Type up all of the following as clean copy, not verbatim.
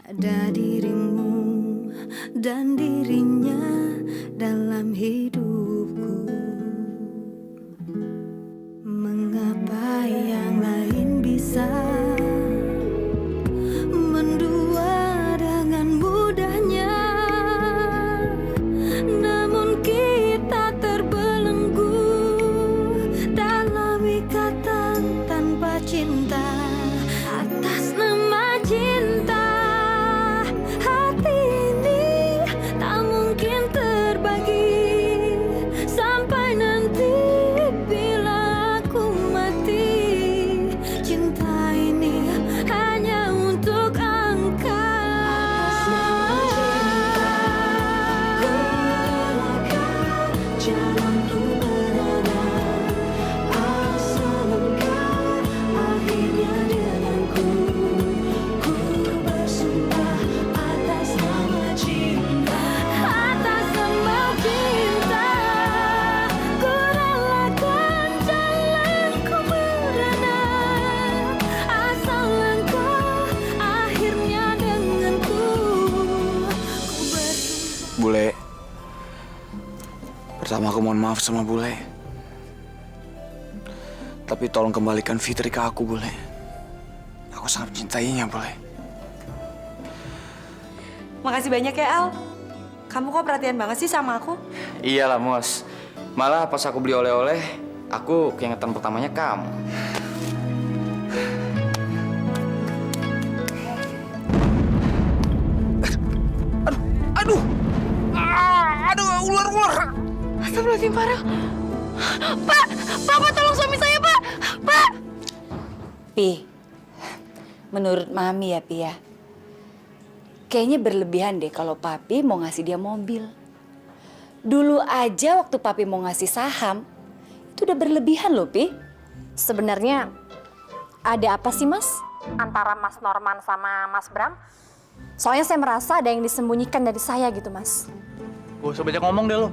Ada dirimu dan dirinya dalam hidupku. Mengapa yang lain bisa mendua dengan mudahnya, namun kita terbelenggu dalam ikatan tanpa cinta. Atas nama cinta, hati ini tak mungkin terbagi sampai nanti bila aku mati. Cinta ini hanya untuk engkau. Atas nama cinta, ku relakan jalanku berada, asal engkau akhirnya denganku. Ku bersumpah atas nama cinta, atas nama cinta, ku relakan jalanku berada, asal engkau akhirnya denganku. Ku bersumpah. Bule, pertama aku mohon maaf sama Bule. Tapi tolong kembalikan Fitri ke aku, Bule. Aku sangat mencintainya, Bule. Makasih banyak ya, El. Kamu kok perhatian banget sih sama aku? Iyalah, Mos. Malah pas aku beli oleh-oleh, aku keingetan pertamanya kamu. Aduh! Aduh, ular! Astagfirullahaladzim, Farel. Pak! Bapak tolong suami saya, Pak! Pak! Pi, menurut Mami ya, Pi ya. Kayaknya berlebihan deh kalau Papi mau ngasih dia mobil. Dulu aja waktu Papi mau ngasih saham, itu udah berlebihan loh, Pi. Sebenarnya ada apa sih, Mas? Antara Mas Norman sama Mas Bram? Soalnya saya merasa ada yang disembunyikan dari saya gitu, Mas. Gak usah banyak ngomong deh lo.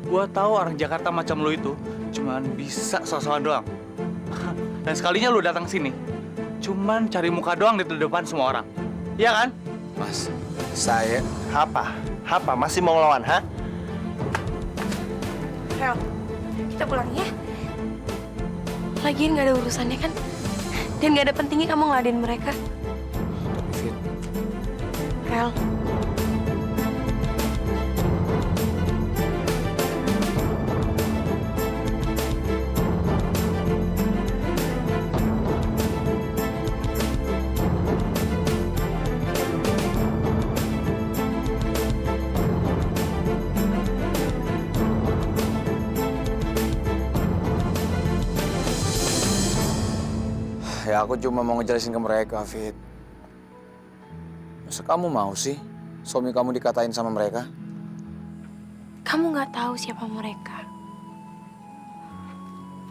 Gua tahu orang Jakarta macam lo itu cuman bisa sok-sokan doang. Dan sekalinya lo datang sini, cuman cari muka doang di depan semua orang. Iya kan? Mas, saya... Apa? Apa? Masih mau ngelawan, ha? Rel, kita pulang ya. Lagian gak ada urusannya kan? Dan gak ada pentingnya kamu ngeladein mereka. Tapi Fit, Rel. ya aku cuma mau ngejelasin ke mereka, Fit. Masa kamu mau sih suami kamu dikatain sama mereka? Kamu gak tahu siapa mereka.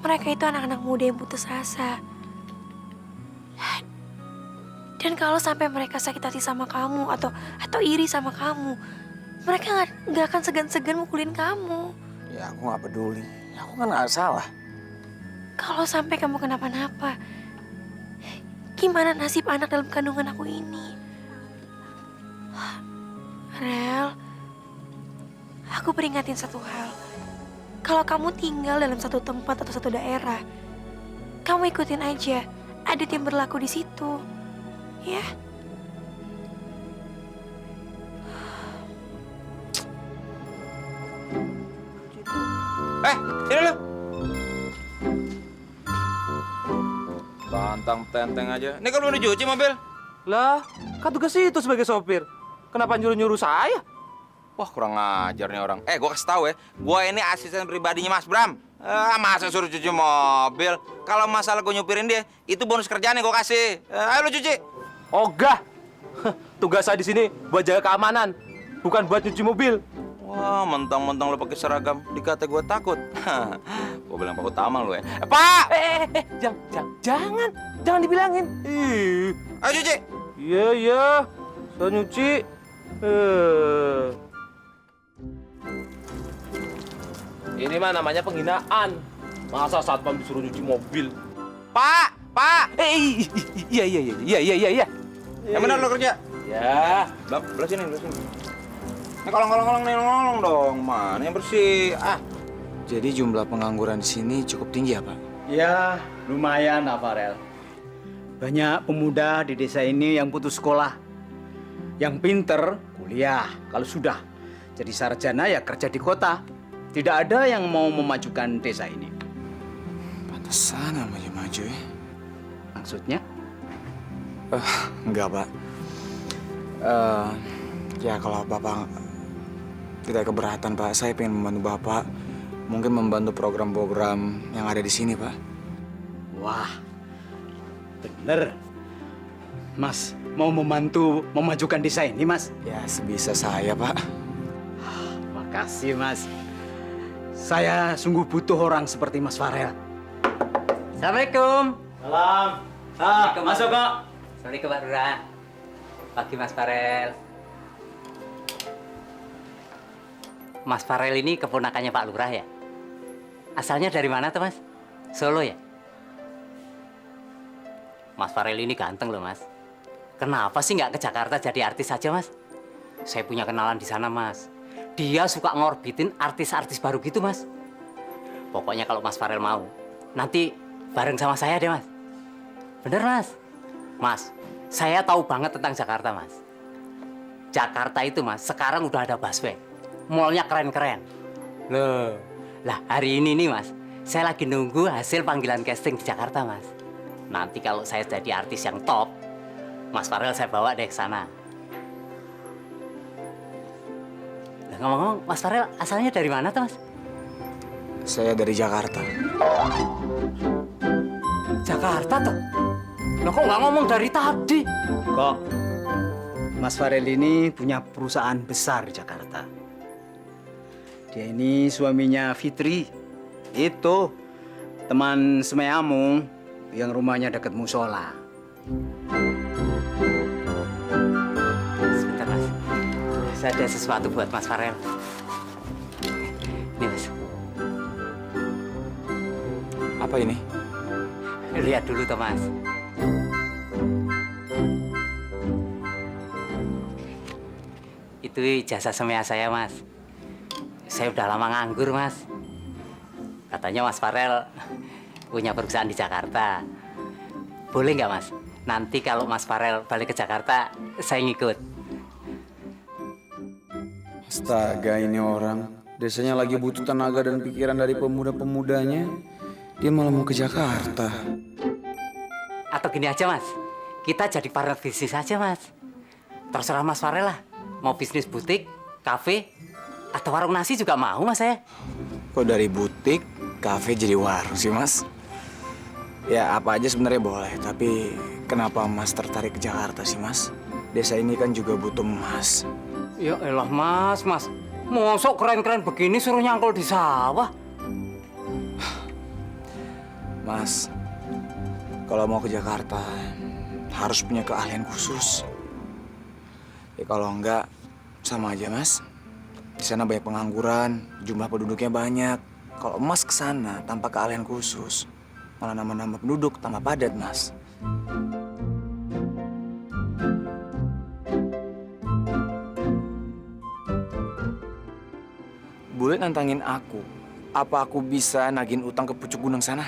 Mereka itu anak-anak muda yang putus asa. Dan kalau sampai mereka sakit hati sama kamu atau iri sama kamu, mereka nggak akan segan-segan mukulin kamu. Ya aku nggak peduli. Aku kan nggak salah. Kalau sampai kamu kenapa-napa, gimana nasib anak dalam kandungan aku ini? Rel, aku peringatin satu hal. Kalau kamu tinggal dalam satu tempat atau satu daerah, kamu ikutin aja adat yang berlaku di situ. Ya? Sini lu. Tantang tenteng aja. Ini kan belum dicuci mobil. Lah, kan tugas itu sebagai sopir. Kenapa nyuruh-nyuruh saya? Wah, kurang ajar nih orang. Gua kasih tahu ya, gua ini asisten pribadinya Mas Bram. Masa suruh cuci mobil? Kalau masalah gua nyupirin dia, itu bonus kerjaan yang gua kasih. Ayo lu cuci. Ogah. Tugas saya di sini buat jaga keamanan, bukan buat cuci mobil. Wah, mentang-mentang lu pakai seragam, dikata gua takut. Gua bilang Pak Utama lu ya. Pak! Jangan dibilangin. Ih. Ayo cuci. Iya, saya nyuci. Ini mah namanya penghinaan. Masa satpam disuruh nyuci mobil? Pak! Iya. Yang benar lo kerja. Ya. Belah sini, belah sini. Ini kolong nih, nolong dong. Mana yang bersih? Jadi jumlah pengangguran di sini cukup tinggi ya, Pak? Ya, lumayan, Farel. Banyak pemuda di desa ini yang putus sekolah. Yang pinter, kuliah. Kalau sudah jadi sarjana, ya kerja di kota. Tidak ada yang mau memajukan desa ini. Pantesan maju-maju ya. Maksudnya? Enggak, Pak. Ya kalau Bapak tidak keberatan, Pak, saya pengen membantu Bapak. Mungkin membantu program-program yang ada di sini, Pak. Wah, bener. Mas, mau membantu memajukan desa ini, Mas? Ya sebisa saya, Pak. Makasih, Mas. Saya sungguh butuh orang seperti Mas Farel. Assalamualaikum. Salam. Masuk kok. Assalamualaikum Pak Lurah. Pagi Mas Farel. Mas Farel ini keponakannya Pak Lurah ya? Asalnya dari mana tuh Mas? Solo ya? Mas Farel ini ganteng loh Mas. Kenapa sih nggak ke Jakarta jadi artis saja Mas? Saya punya kenalan di sana Mas. Dia suka ngorbitin artis-artis baru gitu Mas. Pokoknya kalau Mas Farel mau, nanti bareng sama saya deh Mas. Bener Mas? Mas, saya tahu banget tentang Jakarta Mas. Jakarta itu Mas, sekarang udah ada busway. Mallnya keren-keren. Loh, lah hari ini nih Mas, saya lagi nunggu hasil panggilan casting di Jakarta Mas. Nanti kalau saya jadi artis yang top, Mas Farel saya bawa deh ke sana. Lah ngomong-ngomong, Mas Farel asalnya dari mana tuh Mas? Saya dari Jakarta. Jakarta tuh? Loh kok nggak ngomong dari tadi? Kok Mas Farel ini punya perusahaan besar di Jakarta. Dia ini suaminya Fitri. Itu teman semeamu yang rumahnya dekat musola. Sebentar Mas, saya ada sesuatu buat Mas Farel. Ini Mas, Apa ini? lihat dulu tuh Mas. Itu jasa semea saya Mas. Saya udah lama nganggur Mas. Katanya Mas Farel punya perusahaan di Jakarta. Boleh nggak Mas? Nanti kalau Mas Farel balik ke Jakarta, saya ngikut. Astaga, ini orang. Desanya lagi butuh tenaga dan pikiran dari pemuda-pemudanya. Dia malah mau ke Jakarta. Atau gini aja Mas, kita jadi partner bisnis aja Mas. Terserah Mas Farel lah. Mau bisnis butik, kafe, atau warung nasi juga mau Mas saya. Kok dari butik, kafe jadi warung sih, Mas? Ya apa aja sebenarnya boleh, tapi kenapa Mas tertarik ke Jakarta sih, Mas? Desa ini kan juga butuh emas. Ya elah Mas. Mosok keren-keren begini suruh nyangkul di sawah. Mas, kalau mau ke Jakarta harus punya keahlian khusus. Ya kalau enggak, sama aja Mas. Di sana banyak pengangguran, jumlah penduduknya banyak. Kalau Mas ke sana tanpa keahlian khusus, malah nambah-nambah penduduk, tambah padat, Mas. Boleh nantangin aku? Apa aku bisa nagin utang ke pucuk gunung sana?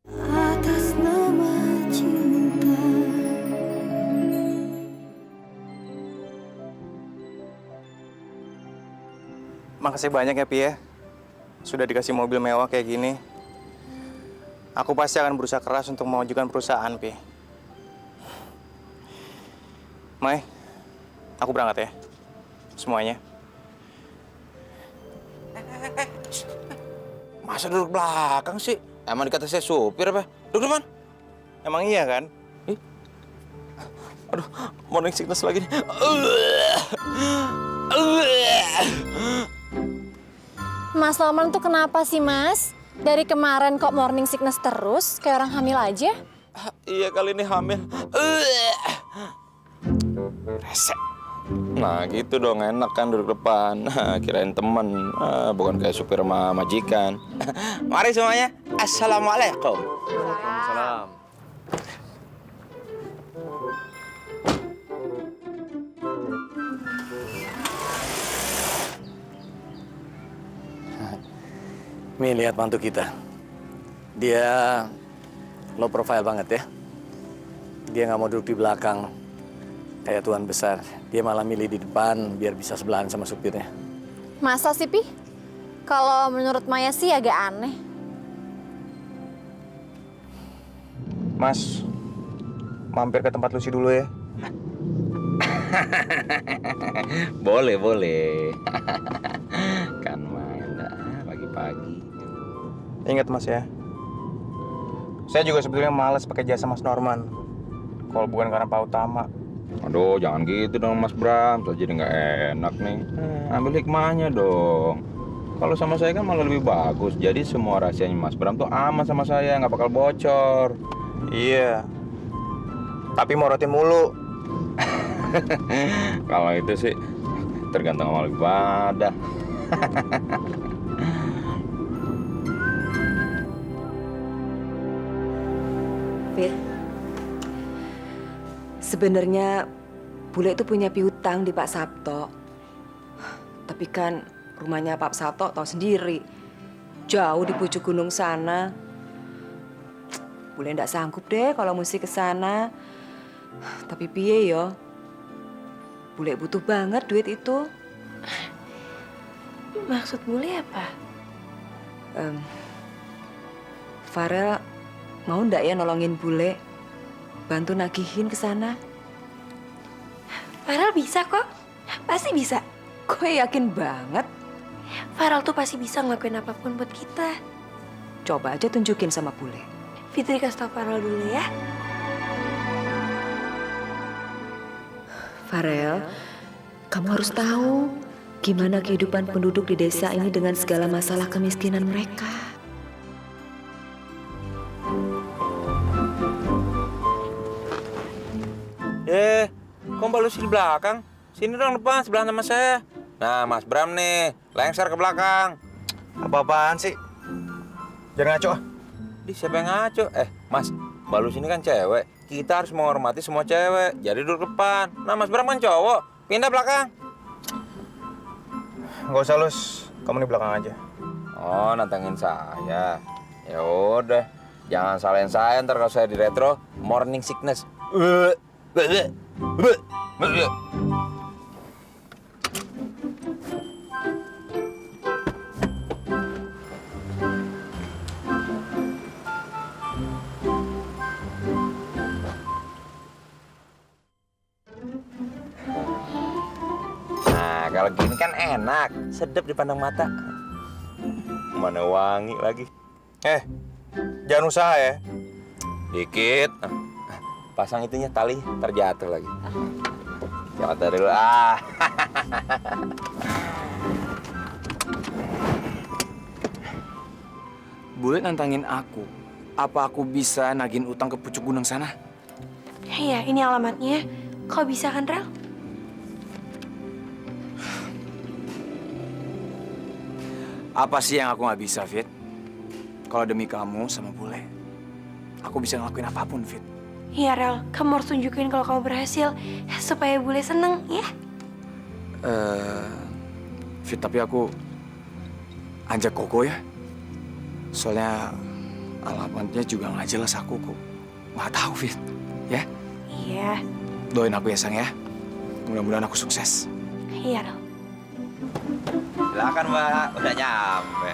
Atas nama cinta. Makasih banyak ya, Pi ya. Sudah dikasih mobil mewah kayak gini. Aku pasti akan berusaha keras untuk memajukan perusahaan, Pi. Mai, aku berangkat ya. Semuanya. Masa duduk belakang sih? Emang dikata saya supir apa? Duduk depan. Emang iya kan? Aduh, morning sickness lagi nih. Mas Norman tuh kenapa sih Mas? Dari kemarin kok morning sickness terus, kayak orang hamil aja? Iya kali ini hamil. Resek. Nah gitu dong, enak kan duduk depan. Kirain temen, bukan kayak supir sama majikan. Mari semuanya, assalamualaikum. Salam. Mi, lihat mantu kita. Dia low profile banget ya. Dia nggak mau duduk di belakang kayak tuan besar. Dia malah milih di depan biar bisa sebelahan sama supirnya. Masa sih, Pi? Kalau menurut Maya sih agak aneh. Mas, mampir ke tempat Lucy dulu ya. Boleh, boleh. Kan main dah pagi-pagi. Ingat Mas ya, saya juga sebetulnya males pakai jasa Mas Norman. Kalau bukan karena Pak Utama. Aduh, jangan gitu dong Mas Bram, so jadi nggak enak nih. Ambil hikmahnya dong. Kalau sama saya kan malah lebih bagus. Jadi semua rahasianya Mas Bram tuh aman sama saya, nggak bakal bocor. Iya, tapi morotin mulu. Kalau itu sih tergantung amal ibadah. Fit, sebenarnya bule itu punya piutang di Pak Sabto. Tapi kan rumahnya Pak Sabto tahu sendiri, jauh di pucuk gunung sana. Bule ndak sanggup deh kalau mesti ke sana. Tapi piye yo? Bule butuh banget duit itu. Maksud bule apa? Farel mau ndak ya nolongin bule, bantu nagihin ke sana? Farel bisa kok, pasti bisa. Gue yakin banget. Farel tuh pasti bisa ngelakuin apapun buat kita. Coba aja tunjukin sama bule. Fitri kasih tau Farel dulu ya. Farel, kamu harus tahu gimana kehidupan penduduk di desa ini dengan segala masalah kemiskinan mereka. Kok Mbak Lucy di belakang? Sini dong depan, sebelah sama saya. Nah, Mas Bram nih, lengser ke belakang. Apa-apaan sih? Jangan ngaco ah. Di siapa yang ngaco? Mas, Mbak Lucy ini kan cewek. Kita harus menghormati semua cewek. Jadi duduk depan. Nah, Mas Bram kan cowok. Pindah belakang. Nggak usah, Lus. Kamu di belakang aja. Oh, nantangin saya. Ya udah. Jangan salahin saya ntar kalau saya di retro morning sickness. Nah, kalau gini kan enak, sedap dipandang mata. Mana wangi lagi. Jangan usaha ya. Dikit. Pasang itunya tali, terjatuh lagi. Jatuh dulu. Bule nantangin aku. Apa aku bisa nagin utang ke pucuk gunung sana? Iya, ini alamatnya. Kau bisa kan, Rel? Apa sih yang aku nggak bisa, Fit? Kalau demi kamu sama bule, aku bisa ngelakuin apapun, Fit. Iya, Rel. Kamu harus tunjukin kalau kamu berhasil. Supaya bule seneng, ya? Fit, tapi aku ajak Koko ya. Soalnya alamatnya juga nggak jelas aku kok. Nggak tahu, Fit. Ya? Iya. Doain aku ya, Sang ya. Mudah-mudahan aku sukses. Iya, Rel. Silakan, Mbak. Udah nyampe.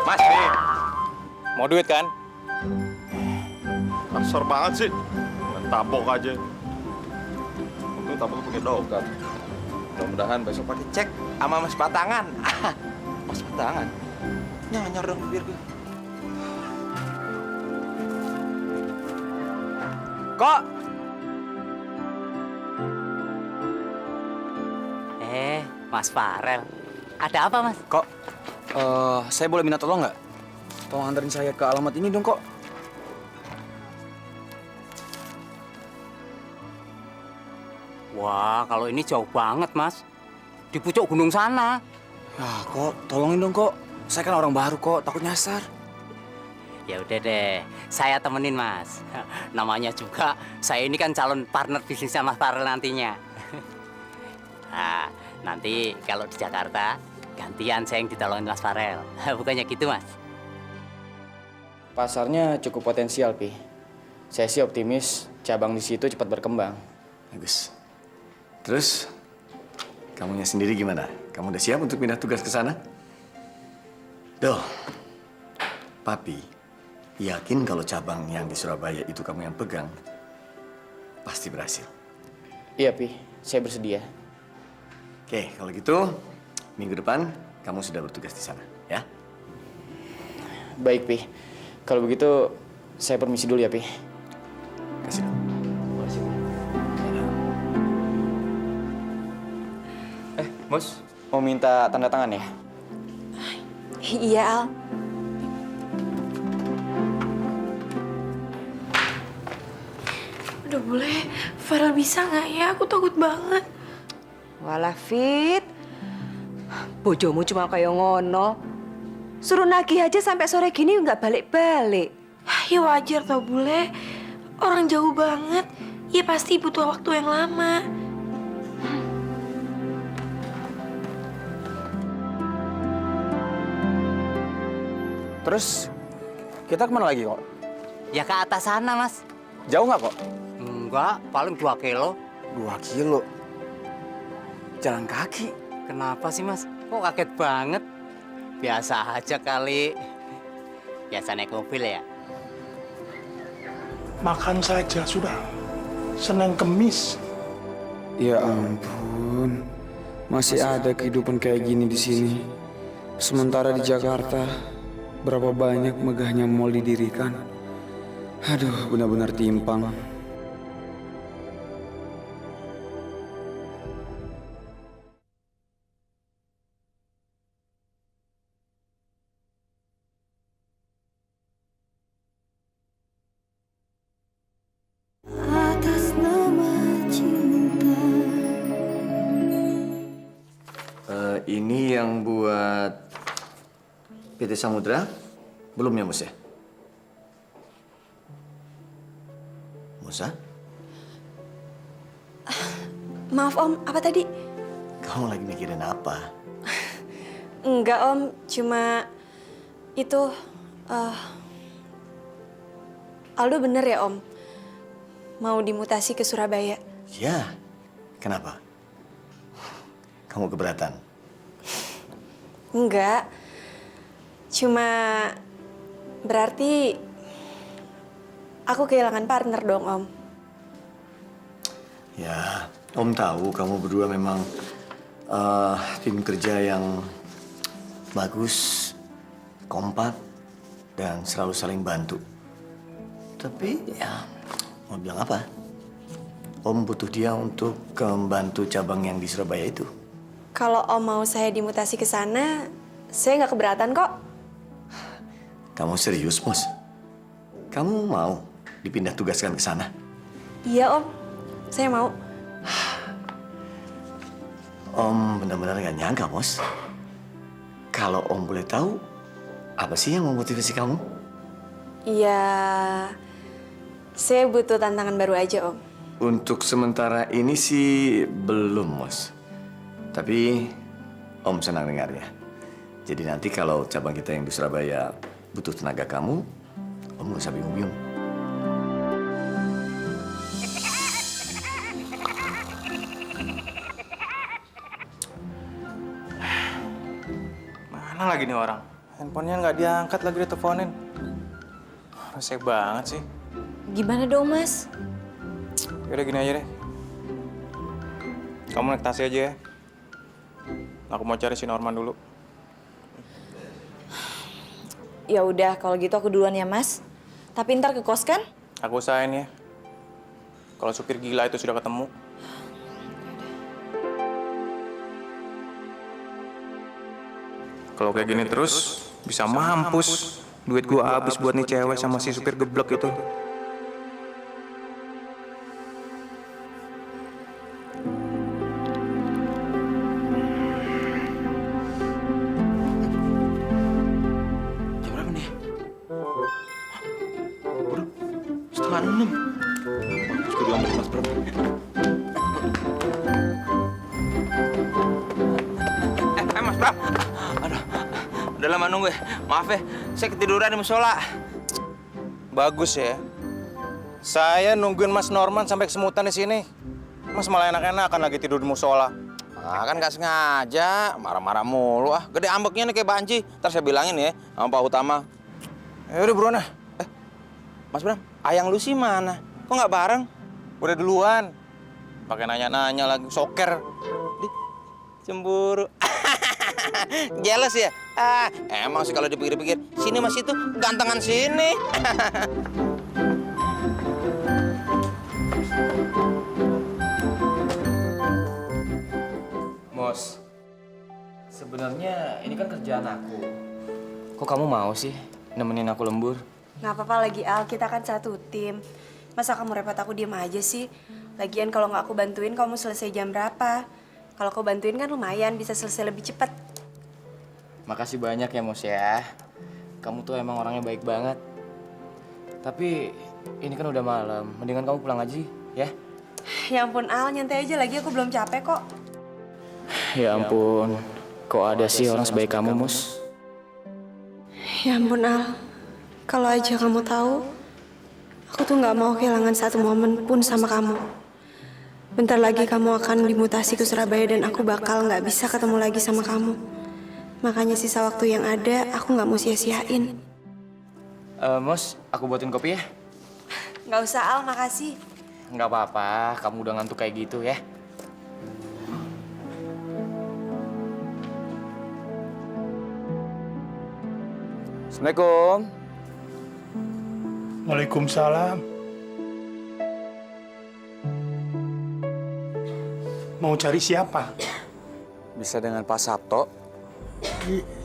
Mas, nih. Mau duit kan? Kasar banget sih. Tabok aja. Untung tabok pakai dokat. Mudah-mudahan besok pakai cek sama mas batangan. Mas batangan. Nyanyor dong biar gue. Kok? Mas Farel. Ada apa, Mas? Kok? Saya boleh minta tolong nggak? Tolong anterin saya ke alamat ini dong, kok. Wah, kalau ini jauh banget, Mas. Di pucuk gunung sana. Ah, kok tolongin dong kok. Saya kan orang baru kok, takut nyasar. Ya udah deh, saya temenin, Mas. Namanya juga, saya ini kan calon partner bisnisnya Mas Farel nantinya. Nah, nanti kalau di Jakarta, gantian saya yang ditolongin Mas Farel. Bukannya gitu, Mas? Pasarnya cukup potensial, Pi. Saya sih optimis cabang di situ cepat berkembang. Bagus. Terus, kamunya sendiri gimana? Kamu udah siap untuk pindah tugas ke sana? Doh, Papi yakin kalau cabang yang di Surabaya itu kamu yang pegang, pasti berhasil. Iya, Pi. Saya bersedia. Oke, kalau gitu, minggu depan kamu sudah bertugas di sana, ya? Baik, Pi. Kalau begitu, saya permisi dulu ya, Pi. Kasih dong. Bos, mau minta tanda tangan ya? Iya, Al. Udah boleh, Farel bisa nggak ya? Aku takut banget. Walah, Fit. Bojomu cuma kayak ngono. Suruh nagih aja sampai sore gini nggak balik-balik. Ya wajar tau bule. Orang jauh banget. Ya pasti butuh waktu yang lama. Terus, kita kemana lagi kok? Ya ke atas sana, Mas. Jauh nggak kok? Enggak, paling 2 kilo. 2 kilo? Jalan kaki? Kenapa sih, Mas? Kok kaget banget? Biasa aja kali. Biasa naik mobil ya? Makan saja sudah. Senin Kemis. Ya ampun, masih ada kehidupan kayak gini di sini. Sementara di Jakarta, berapa banyak megahnya mall didirikan. Aduh, benar-benar timpang. Atas nama cinta. Ini yang buat PT Samudra, belum ya, Mus ya? Musa? Maaf Om, apa tadi? Kamu lagi mikirin apa? Enggak Om, cuma itu Aldo bener ya Om? Mau dimutasi ke Surabaya? Ya, kenapa? Kamu keberatan? Enggak. Cuma berarti aku kehilangan partner dong, Om. Ya, Om tahu kamu berdua memang tim kerja yang bagus, kompak, dan selalu saling bantu. Tapi ya, mau bilang apa? Om butuh dia untuk membantu cabang yang di Surabaya itu. Kalau Om mau saya dimutasi ke sana, saya nggak keberatan kok. Kamu serius, Mus? Kamu mau dipindah tugaskan ke sana? Iya Om, saya mau. Om benar-benar nggak nyangka, Mus. Kalau Om boleh tahu, apa sih yang memotivasi kamu? Iya, saya butuh tantangan baru aja Om. Untuk sementara ini sih belum, Mus. Tapi Om senang dengarnya. Jadi nanti kalau cabang kita yang di Surabaya butuh tenaga kamu, Om nggak usah bingung-bingung. Mana lagi nih orang? Handphonenya nggak diangkat lagi diteleponin. Resek banget sih. Gimana dong, Mas? Yaudah gini aja deh. Kamu naik taksi aja ya. Aku mau cari si Norman dulu. Ya udah, kalau gitu aku duluan ya, Mas. Tapi ntar ke kos kan? Aku usahain ya. Kalau supir gila itu sudah ketemu. Kalau kayak gini terus, bisa mampus. Duit gua habis buat nih cewek sama si supir geblek itu. beli Mas Bram. Mas Bram. Aduh, udah lama nunggu ya. Maaf ya, saya ketiduran di musola. Bagus ya. Saya nungguin Mas Norman sampai kesemutan di sini. Mas malah enak-enakan lagi tidur di musola. Ah, kan nggak sengaja, marah-marah mulu ah. Gede ambeknya nih kayak banci. Ntar saya bilangin ya sama Pak Utama. Ya udah buruan ah. Mas Bram, ayang Lucy mana? Kok nggak bareng? Udah duluan. Pakai nanya-nanya lagi, soker. Cemburu. Jealous ya? Ah, emang sih kalau dipikir-pikir, sini Mas itu gantengan sini. Mos, sebenarnya ini kan kerjaan aku. Kok kamu mau sih nemenin aku lembur? Nggak apa-apa lagi Al, kita kan satu tim. Masa kamu repot aku diem aja sih? Lagian kalau nggak aku bantuin, kamu selesai jam berapa? Kalau aku bantuin kan lumayan, bisa selesai lebih cepat. Makasih banyak ya Mos ya. Kamu tuh emang orangnya baik banget. Tapi ini kan udah malam, mendingan kamu pulang aja ya. Ya ampun Al, nyantai aja lagi, aku belum capek kok. Ya ampun, kok ada sih orang sebaik kamu, Mus? Ya ampun Al, kalau aja kamu tahu, aku tuh nggak mau kehilangan satu momen pun sama kamu. Bentar lagi kamu akan dimutasi ke Surabaya dan aku bakal nggak bisa ketemu lagi sama kamu. Makanya sisa waktu yang ada, aku nggak mau sia-siain. Mus, aku buatin kopi ya? Nggak usah Al, makasih. Nggak apa-apa, kamu udah ngantuk kayak gitu ya. Assalamualaikum. Waalaikumsalam. Mau cari siapa? Bisa dengan Pak Sabto?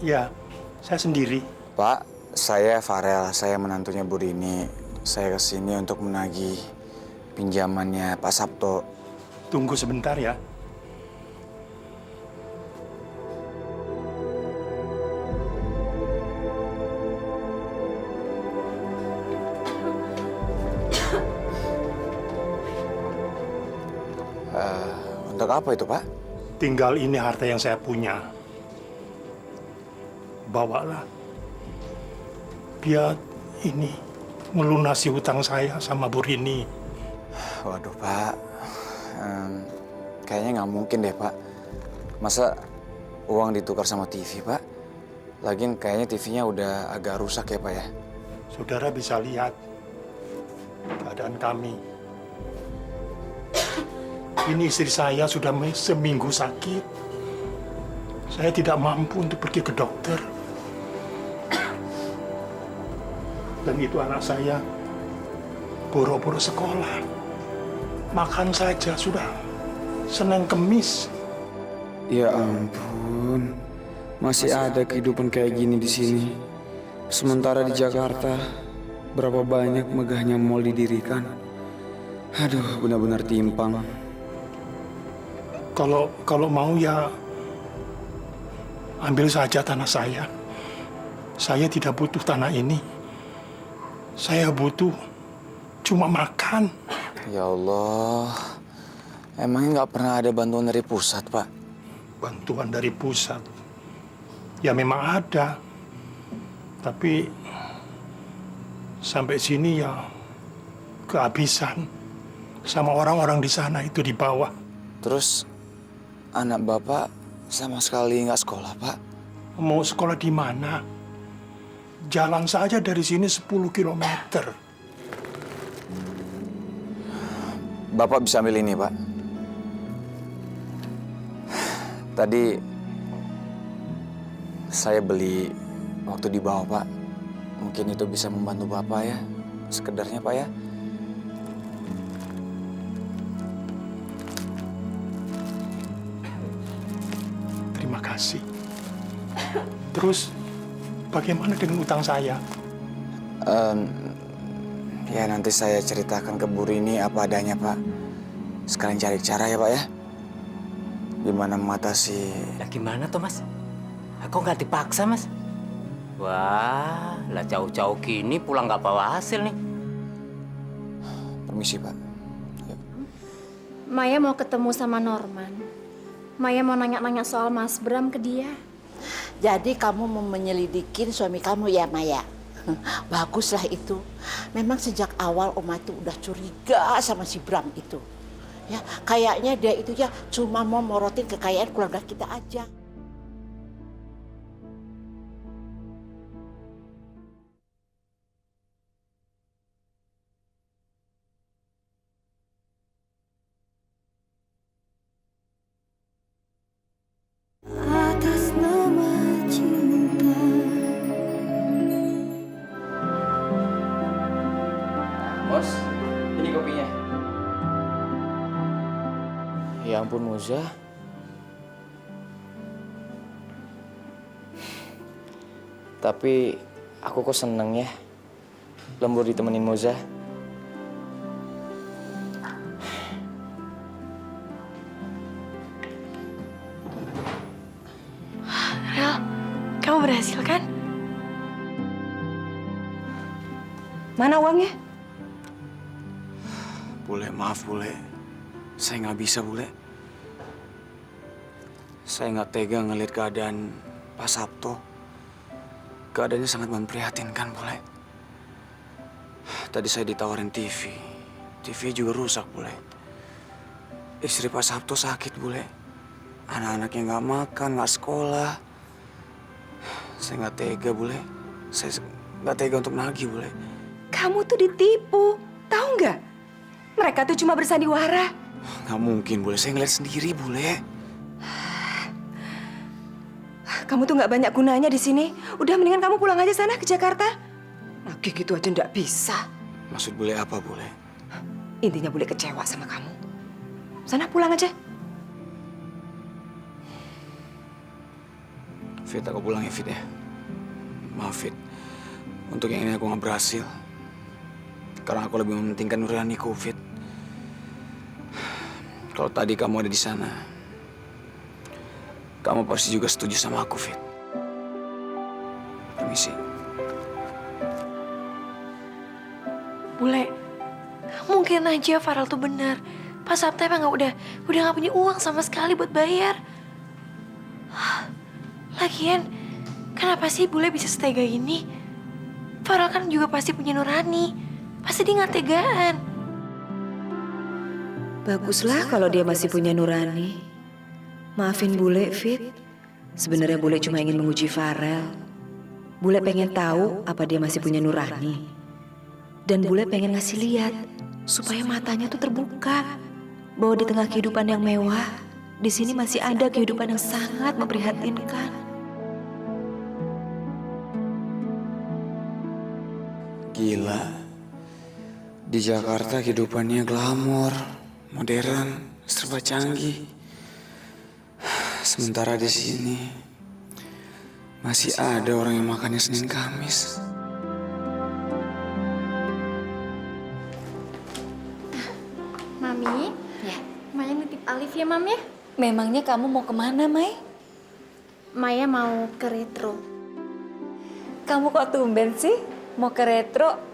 Iya, saya sendiri. Pak, saya Farel, saya menantunya Bu Rini. Saya kesini untuk menagih pinjamannya Pak Sabto. Tunggu sebentar ya. Untuk apa itu, Pak? Tinggal ini harta yang saya punya. Bawalah. Biar ini melunasi hutang saya sama Bu Rini. Waduh, Pak. Kayaknya nggak mungkin deh, Pak. Masa uang ditukar sama TV, Pak? Lagian kayaknya TV-nya udah agak rusak ya, Pak ya? Saudara bisa lihat keadaan kami. Ini istri saya sudah seminggu sakit. Saya tidak mampu untuk pergi ke dokter. Dan itu anak saya boro-boro sekolah. Makan saja sudah Senin Kemis. Ya ampun, masih ada kehidupan kayak gini di sini. Sementara di Jakarta, berapa banyak megahnya mall didirikan. Aduh, benar-benar timpang. Kalau mau ya ambil saja tanah saya. Saya tidak butuh tanah ini. Saya butuh cuma makan. Ya Allah, emangnya nggak pernah ada bantuan dari pusat, Pak? Bantuan dari pusat? Ya memang ada. Tapi sampai sini ya kehabisan sama orang-orang di sana itu di bawah. Terus anak Bapak sama sekali nggak sekolah, Pak? Mau sekolah di mana? Jalan saja dari sini 10 kilometer. Bapak bisa ambil ini, Pak. Tadi saya beli waktu di bawah, Pak. Mungkin itu bisa membantu Bapak ya. Sekedarnya, Pak ya. Terima kasih. Terus bagaimana dengan utang saya? Ya nanti saya ceritakan ke Bu Rini apa adanya, Pak. Sekalian cari cara ya, Pak ya. Gimana mengatasi... Lah gimana tuh, Mas? Aku nggak dipaksa, Mas. Wah, lah jauh-jauh gini pulang nggak bawa hasil nih. Permisi, Pak. Yuk. Maya mau ketemu sama Norman. Maya mau nanya-nanya soal Mas Bram ke dia. Jadi kamu mau menyelidikin suami kamu ya, Maya? Baguslah itu. Memang sejak awal Oma itu udah curiga sama si Bram itu. Ya, kayaknya dia itu ya cuma mau morotin kekayaan keluarga kita aja. Atas nama cinta. Bos, ini kopinya. Ya ampun Moza. Tapi aku kok seneng ya lembur ditemenin Moza. Rel, kamu berhasil kan? Mana uangnya? Bule, maaf Bule. Saya nggak bisa Bule. Saya nggak tega ngeliat keadaan Pak Sabto. Keadaannya sangat memprihatinkan Bule. Tadi saya ditawarin TV. TV juga rusak Bule. Istri Pak Sabto sakit Bule. Anak-anaknya nggak makan, nggak sekolah. Saya nggak tega Bule. Saya nggak tega untuk nagih Bule. Kamu tuh ditipu, tahu nggak? Mereka tuh cuma bersandiwara. Nggak mungkin Bule, saya ngeliat sendiri Bule. Kamu tuh nggak banyak gunanya di sini. Udah mendingan kamu pulang aja sana ke Jakarta. Nagih gitu aja nggak bisa. Maksud Bule apa Bule? Intinya Bule kecewa sama kamu. Sana pulang aja. Fit, aku pulang ya Fit ya. Maaf Fit, untuk yang ini aku nggak berhasil. Karena aku lebih mementingkan nuraniku Fit. Kalau tadi kamu ada di sana, kamu pasti juga setuju sama aku Fit. Permisi. Bule, mungkin aja Farel tuh benar. Pak Sabto emang udah nggak punya uang sama sekali buat bayar. Lagian, kenapa sih Bule bisa setega ini? Farel kan juga pasti punya nurani. Pasti dia nggak tegaan. Baguslah kalau dia masih punya nurani. Maafin Bule, Fit. Sebenarnya Bule cuma ingin menguji Farel. Bule pengen tahu apa dia masih punya nurani. Dan Bule pengen ngasih lihat supaya matanya tuh terbuka bahwa di tengah kehidupan yang mewah, di sini masih ada kehidupan yang sangat memprihatinkan. Gila. Di Jakarta kehidupannya glamor, modern, serba canggih. Sementara di sini masih ada orang yang makannya Senin Kamis. Mami, Ya. Maya nitip Alif ya, Mam ya? Memangnya kamu mau kemana, Mai? Maya mau ke retro. Kamu kok tumben sih mau ke retro?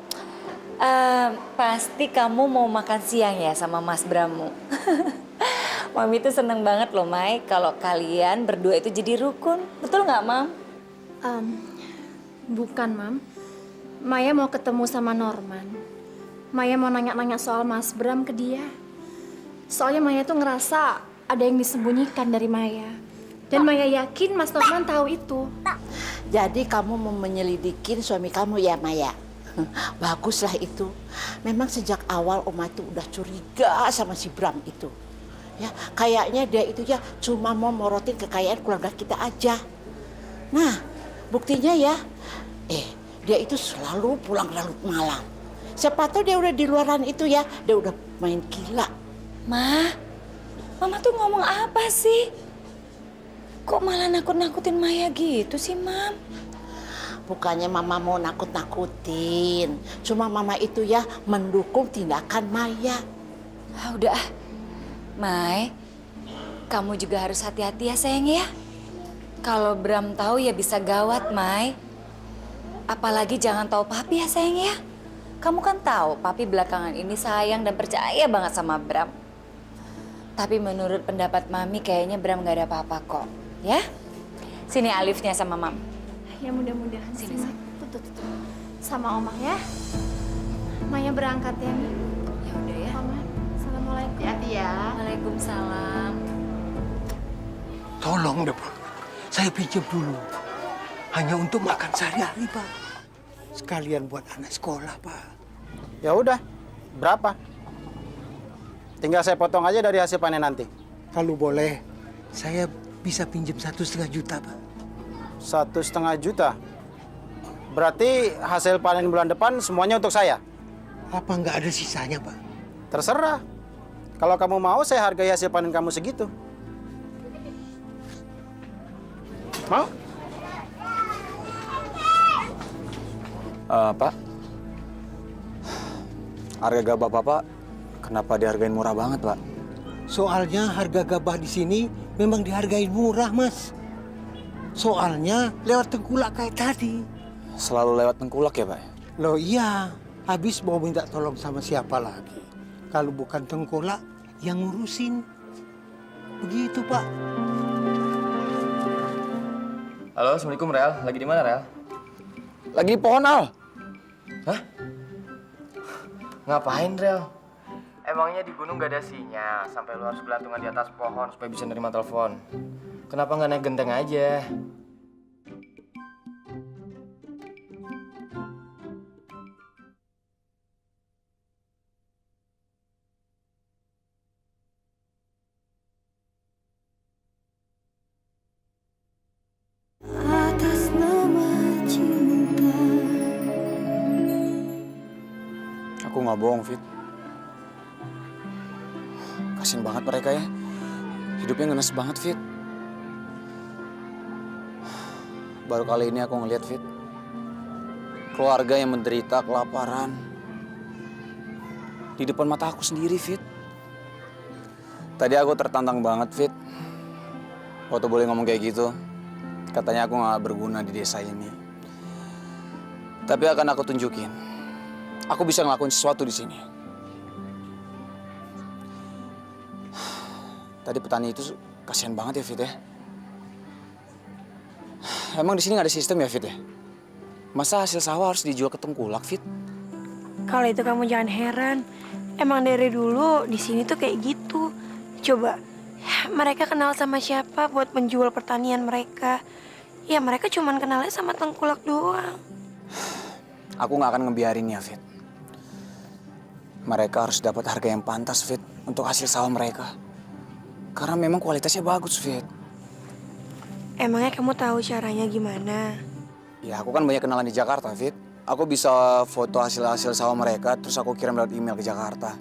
Pasti kamu mau makan siang ya sama Mas Bramu. Mami tuh seneng banget loh, Mai, kalau kalian berdua itu jadi rukun. Betul nggak, Mam? Bukan, Mam. Maya mau ketemu sama Norman. Maya mau nanya-nanya soal Mas Bram ke dia. Soalnya Maya tuh ngerasa ada yang disembunyikan dari Maya. Dan Maya yakin Mas Norman tahu itu. Jadi kamu mau menyelidikin suami kamu ya, Maya? Baguslah itu. Memang sejak awal Oma itu udah curiga sama si Bram itu. Ya, kayaknya dia itu ya cuma mau morotin kekayaan keluarga kita aja. Nah, buktinya ya, dia itu selalu pulang larut malam. Siapa tahu dia udah di luaran itu ya, dia udah main gila. Mama tuh ngomong apa sih? Kok malah nakut-nakutin Maya gitu sih, Mam? Bukannya Mama mau nakut-nakutin. Cuma Mama itu ya mendukung tindakan Maya. Udah, Mai, kamu juga harus hati-hati ya sayang ya. Kalau Bram tahu ya bisa gawat, Mai. Apalagi jangan tahu Papi ya sayang ya. Kamu kan tahu Papi belakangan ini sayang dan percaya banget sama Bram. Tapi menurut pendapat Mami kayaknya Bram gak ada apa-apa kok. Ya? Sini Alifnya sama Mam. Ya mudah-mudahan Sini, sih. Tuh. Sama Oma ya. Maya berangkat ya nih. Ya udah ya. Oma, assalamualaikum. Hati-hati ya. Waalaikumsalam. Tolong deh Pak, saya pinjam dulu. Hanya untuk makan sehari-hari Pak. Sekalian buat anak sekolah Pak. Ya udah, berapa? Tinggal saya potong aja dari hasil panen nanti. Kalau boleh, saya bisa pinjam 1,5 juta Pak. 1,5 juta? Berarti hasil panen bulan depan semuanya untuk saya? Apa nggak ada sisanya Pak? Terserah. Kalau kamu mau, saya hargai hasil panen kamu segitu. Mau? Pak, harga gabah Bapak kenapa dihargain murah banget, Pak? Soalnya harga gabah di sini memang dihargai murah, Mas. Soalnya lewat tengkulak kayak tadi. Selalu lewat tengkulak ya, Pak? Loh iya, habis mau minta tolong sama siapa lagi? Kalau bukan tengkulak yang ngurusin. Begitu, Pak. Halo, Assalamualaikum Rel. Lagi di mana Rel? Lagi di pohon, Al. Hah? Ngapain Rel? Emangnya di gunung gak ada sinyal sampai lu harus gelantungan di atas pohon supaya bisa nerima telepon? Kenapa nggak naik genteng aja? Atas nama cinta. Aku nggak bohong, Fit. Kasian banget mereka ya. Hidupnya ngenes banget, Fit. Baru kali ini aku ngeliat, Fit, keluarga yang menderita kelaparan di depan mata aku sendiri, Fit. Tadi aku tertantang banget, Fit. Waktu boleh ngomong kayak gitu, katanya aku nggak berguna di desa ini. Tapi akan aku tunjukin, aku bisa ngelakuin sesuatu di sini. Tadi petani itu kasihan banget ya, Fit ya. Emang di sini nggak ada sistem ya, Fit ya? Masa hasil sawah harus dijual ke tengkulak, Fit? Kalau itu kamu jangan heran. Emang dari dulu di sini tuh kayak gitu. Coba, mereka kenal sama siapa buat menjual pertanian mereka? Ya mereka cuman kenalnya sama tengkulak doang. Aku nggak akan ngebiarinnya, Fit. Mereka harus dapat harga yang pantas, Fit, untuk hasil sawah mereka. Karena memang kualitasnya bagus, Fit. Emangnya kamu tahu caranya gimana? Ya, aku kan banyak kenalan di Jakarta, Fit. Aku bisa foto hasil-hasil sawah mereka, terus aku kirim lewat email ke Jakarta.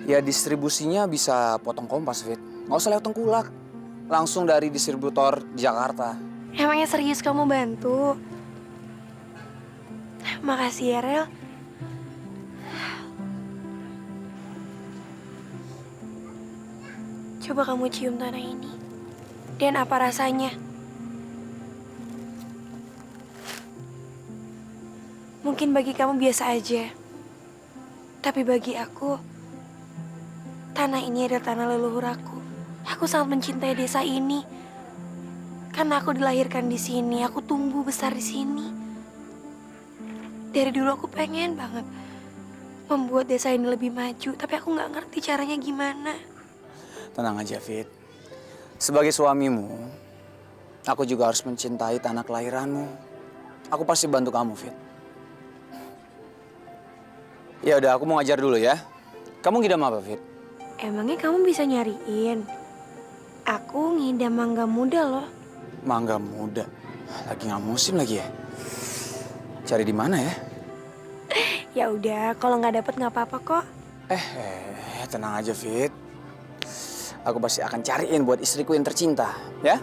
Ya, distribusinya bisa potong kompas, Fit. Nggak usah lewat tengkulak. Langsung dari distributor di Jakarta. Emangnya serius kamu bantu? Makasih ya, Rel. Coba kamu cium tanah ini. Dan apa rasanya? Mungkin bagi kamu biasa aja. Tapi bagi aku, tanah ini adalah tanah leluhur aku. Aku sangat mencintai desa ini. Karena aku dilahirkan di sini, aku tumbuh besar di sini. Dari dulu aku pengen banget membuat desa ini lebih maju, tapi aku nggak ngerti caranya gimana. Tenang aja, Fit. Sebagai suamimu, aku juga harus mencintai tanah kelahiranmu. Aku pasti bantu kamu, Fit. Ya udah, aku mau ngajar dulu ya. Kamu ngidam apa, Fit? Emangnya kamu bisa nyariin? Aku ngidam mangga muda loh. Mangga muda. Lagi nggak musim lagi ya? Cari di mana ya? Ya udah, kalau nggak dapet nggak apa-apa kok. Tenang aja, Fit. Aku pasti akan cariin buat istriku yang tercinta, ya?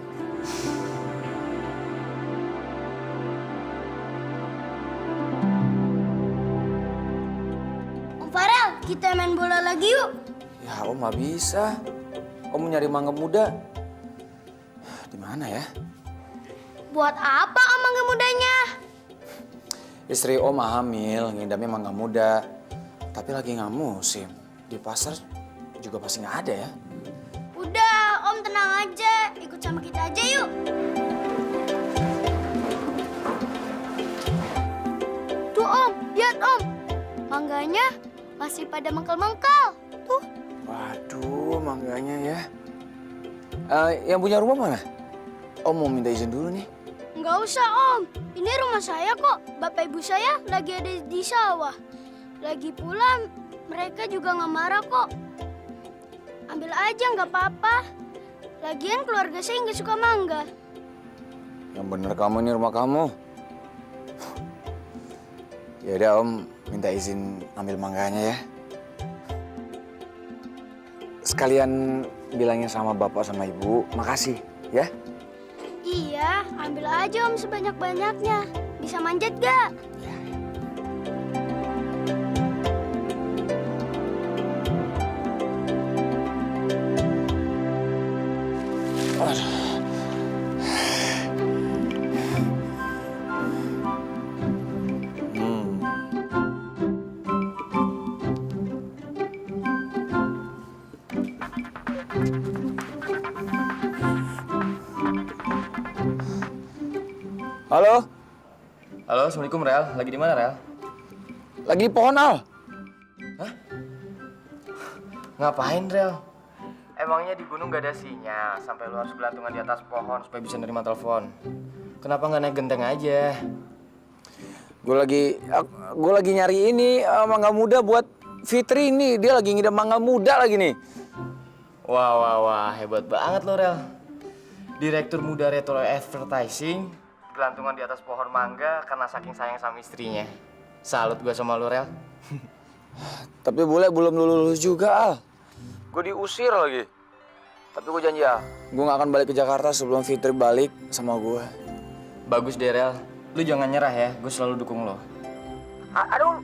Om Farel, kita main bola lagi yuk. Ya, Om nggak bisa. Om mau nyari mangga muda. Di mana ya? Buat apa om mangga mudanya? Istri Om hamil, ngidamnya mangga muda. Tapi lagi nggak musim. Di pasar juga pasti nggak ada ya. Udah, Om tenang aja. Ikut sama kita aja yuk. Tuh Om, lihat Om. Mangganya masih pada mengkal-mengkal. Tuh. Waduh, mangganya ya. Yang punya rumah mana? Om mau minta izin dulu nih. Nggak usah Om, ini rumah saya kok. Bapak ibu saya lagi ada di sawah. Lagi pula mereka juga nggak marah kok. Ambil aja nggak apa-apa. Lagian keluarga saya nggak suka mangga. Yang bener kamu ini rumah kamu. Ya udah Om minta izin ambil mangganya ya. Sekalian bilangnya sama bapak sama ibu, makasih ya. Iya, ambil aja Om sebanyak-banyaknya. Bisa manjat gak? Halo? Halo, Assalamualaikum Rel. Lagi di mana Rel? Lagi di pohon Al. Hah? Ngapain Rel? Emangnya di gunung gak ada sinyal sampai lu harus gelantungan di atas pohon supaya bisa nerima telepon? Kenapa nggak naik genteng aja? Gue lagi nyari ini mangga muda buat Fitri ini. Dia lagi ngidam mangga muda lagi nih. Wah, hebat banget lo Rel. Direktur muda Retro Advertising gelantungan di atas pohon mangga karena saking sayang sama istrinya. Salut gue sama lu Rel. Tapi bule belum lulus juga Al. Gue diusir lagi. Tapi gue janji ya, gue gak akan balik ke Jakarta sebelum Fitri balik sama gue. Bagus deh Rel. Lu jangan nyerah ya, gue selalu dukung lo. Aduh.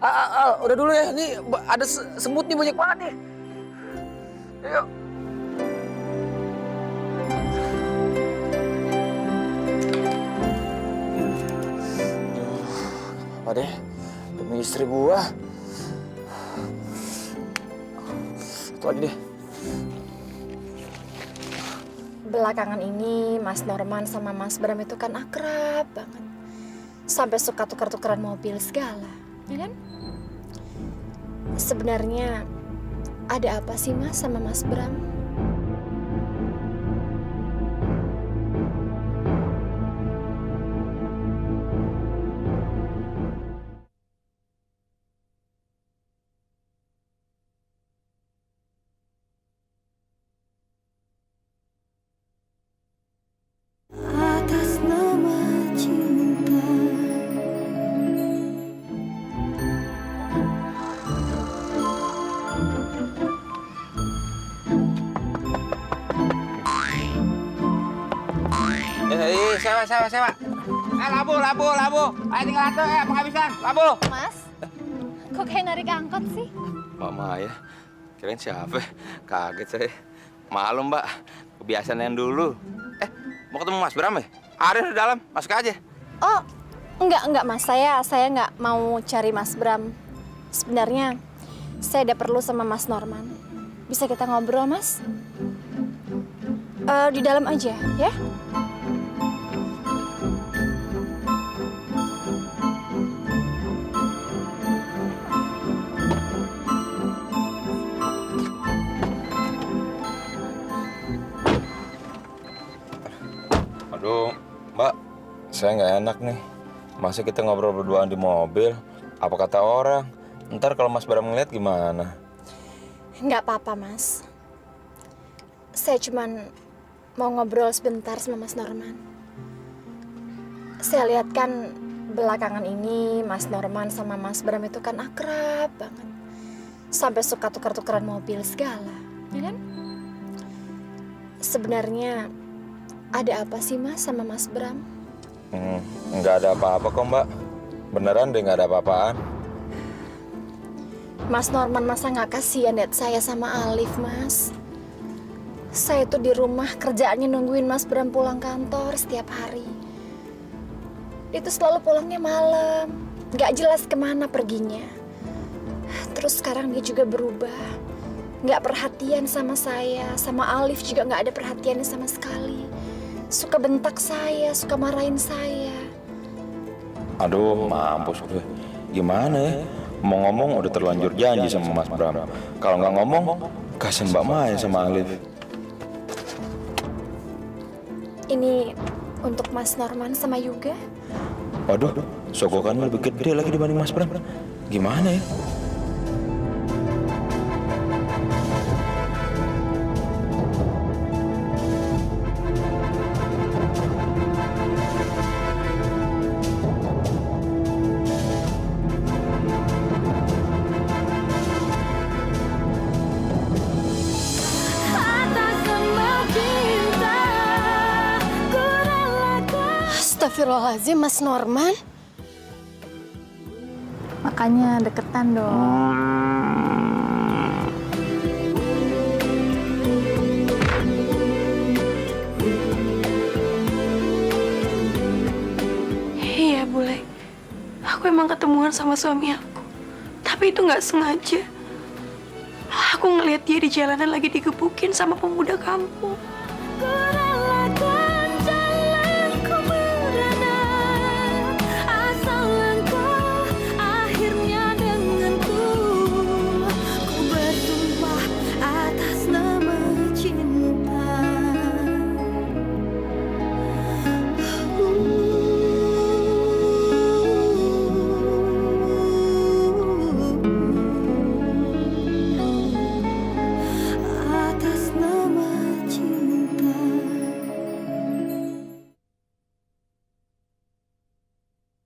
Al, udah dulu ya. Ini ada semut nih banyak banget nih. Ayo. Apa deh? Demi istri gua. Satu lagi deh. Belakangan ini Mas Norman sama Mas Bram itu kan akrab banget. Sampai suka tukar-tukaran mobil segala, ya kan? Sebenarnya ada apa sih Mas sama Mas Bram? Atas nama cinta. Sewa. Labu. Ayo tinggal satu, penghabisan. Labu. Mas, kok kayak narik angkot sih? Mama ya, kirain siapa? Kaget saya. Maklum Mbak, kebiasaan yang dulu. Mau ketemu Mas Bram ya? Ada di dalam, masuk aja. Oh, enggak Mas. Saya nggak mau cari Mas Bram. Sebenarnya saya ada perlu sama Mas Norman. Bisa kita ngobrol, Mas? Di dalam aja, ya? Aduh, Mbak, saya nggak enak nih. Masa kita ngobrol berduaan di mobil? Apa kata orang? Ntar kalau Mas Bram ngeliat gimana? Nggak apa-apa, Mas. Saya cuman mau ngobrol sebentar sama Mas Norman. Saya lihat kan belakangan ini Mas Norman sama Mas Bram itu kan akrab banget. Sampai suka tukar-tukaran mobil segala, ya kan? Sebenarnya ada apa sih Mas sama Mas Bram? Nggak ada apa-apa kok Mbak. Beneran deh nggak ada apa-apaan. Mas Norman masa nggak kasihan lihat saya sama Alif, Mas? Saya tuh di rumah kerjaannya nungguin Mas Bram pulang kantor setiap hari. Dia tuh selalu pulangnya malam. Nggak jelas kemana perginya. Terus sekarang dia juga berubah. Nggak perhatian sama saya, sama Alif juga nggak ada perhatiannya sama sekali. Suka bentak saya, suka marahin saya. Aduh, mampus gue. Gimana ya? Mau ngomong udah terlanjur janji sama Mas Bram. Kalau nggak ngomong, kasian Mbak Maya sama Alif. Ini untuk Mas Norman sama Yuga. Waduh, sogokannya lebih gede lagi dibanding Mas Bram. Gimana ya? Astagfirullahaladzim, Mas Norman. Makanya deketan dong. Iya, Bule. Aku emang ketemuan sama suami aku. Tapi itu nggak sengaja. Aku ngeliat dia di jalanan lagi digebukin sama pemuda kampung.